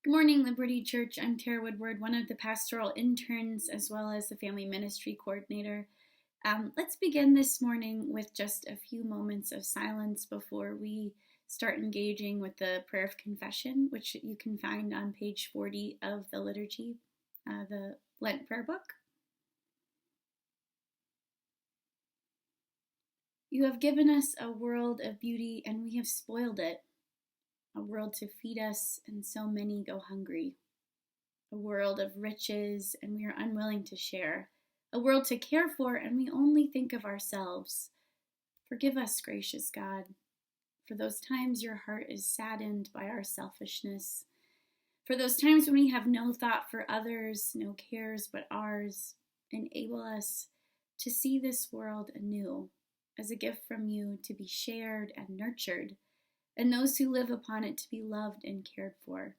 Good morning, Liberty Church. I'm Tara Woodward, one of the pastoral interns as well as the family ministry coordinator. Let's begin this morning with just a few moments of silence before we start engaging with the prayer of confession, which you can find on page 40 of the liturgy, the Lent prayer book. You have given us a world of beauty, and we have spoiled it. A world to feed us, and so many go hungry. A world of riches, and we are unwilling to share. A world to care for, and we only think of ourselves. Forgive us, gracious God, for those times your heart is saddened by our selfishness. For those times when we have no thought for others, no cares but ours. Enable us to see this world anew, as a gift from you to be shared and nurtured, and those who live upon it to be loved and cared for.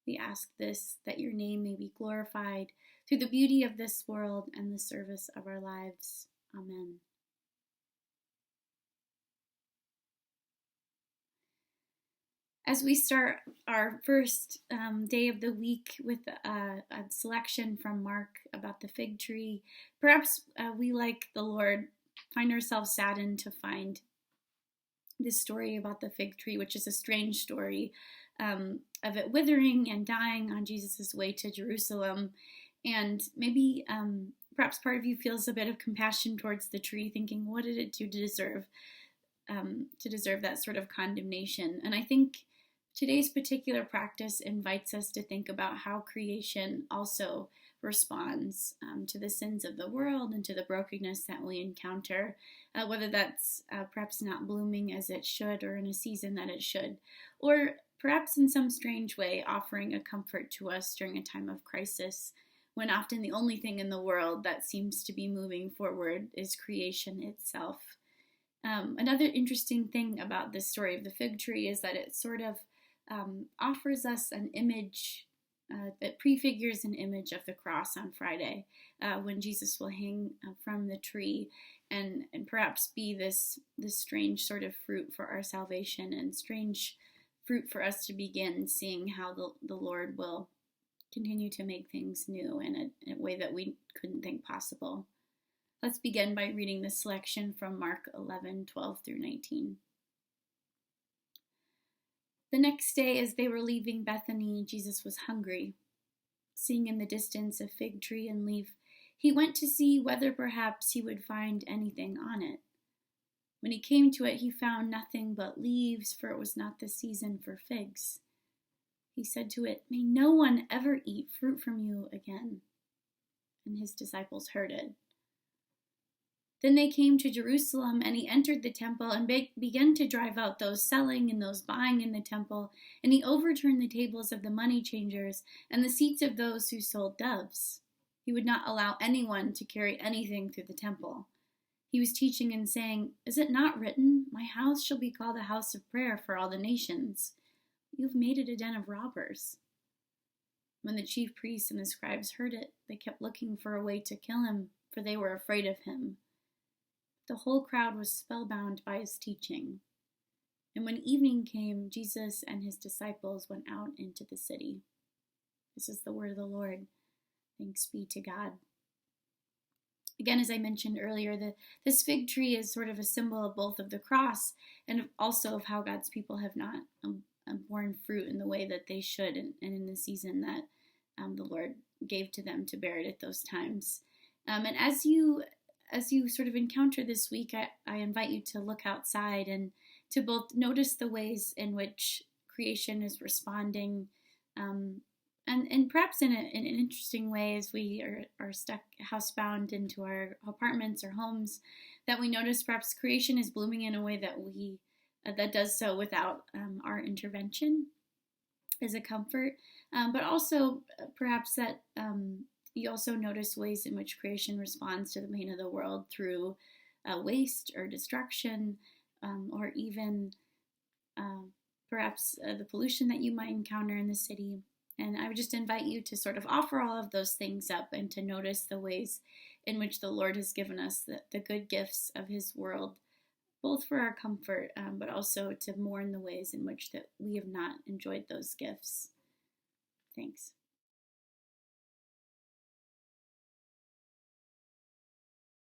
We ask this, that your name may be glorified through the beauty of this world and the service of our lives. Amen. As we start our first day of the week with a selection from Mark about the fig tree, perhaps we, like the Lord, find ourselves saddened to find this story about the fig tree, which is a strange story of it withering and dying on Jesus' way to Jerusalem. And maybe perhaps part of you feels a bit of compassion towards the tree, thinking, what did it do to deserve that sort of condemnation? And I think today's particular practice invites us to think about how creation also responds to the sins of the world and to the brokenness that we encounter, whether that's perhaps not blooming as it should or in a season that it should, or perhaps in some strange way offering a comfort to us during a time of crisis, when often the only thing in the world that seems to be moving forward is creation itself. Another interesting thing about this story of the fig tree is that it sort of offers us an image that prefigures an image of the cross on Friday, when Jesus will hang from the tree and perhaps be this strange sort of fruit for our salvation, and strange fruit for us to begin seeing how the Lord will continue to make things new in a way that we couldn't think possible. Let's begin by reading this selection from Mark 11:12 through 19. The next day, as they were leaving Bethany, Jesus was hungry. Seeing in the distance a fig tree and leaf, he went to see whether perhaps he would find anything on it. When he came to it, he found nothing but leaves, for it was not the season for figs. He said to it, "May no one ever eat fruit from you again." And his disciples heard it. Then they came to Jerusalem, and he entered the temple and began to drive out those selling and those buying in the temple. And he overturned the tables of the money changers and the seats of those who sold doves. He would not allow anyone to carry anything through the temple. He was teaching and saying, "Is it not written, 'My house shall be called a house of prayer for all the nations'? You have made it a den of robbers." When the chief priests and the scribes heard it, they kept looking for a way to kill him, for they were afraid of him. The whole crowd was spellbound by his teaching. And when evening came, Jesus and his disciples went out into the city. This is the word of the Lord. Thanks be to God. Again, as I mentioned earlier, this fig tree is sort of a symbol of both of the cross and also of how God's people have not borne fruit in the way that they should, and in the season that the Lord gave to them to bear it at those times. And as you sort of encounter this week, I invite you to look outside and to both notice the ways in which creation is responding, and perhaps in an interesting way, as we are stuck housebound into our apartments or homes, that we notice perhaps creation is blooming in a way that does so without our intervention as a comfort, but also perhaps that you also notice ways in which creation responds to the pain of the world through waste or destruction, or even perhaps the pollution that you might encounter in the city. And I would just invite you to sort of offer all of those things up and to notice the ways in which the Lord has given us the good gifts of his world, both for our comfort, but also to mourn the ways in which that we have not enjoyed those gifts. Thanks.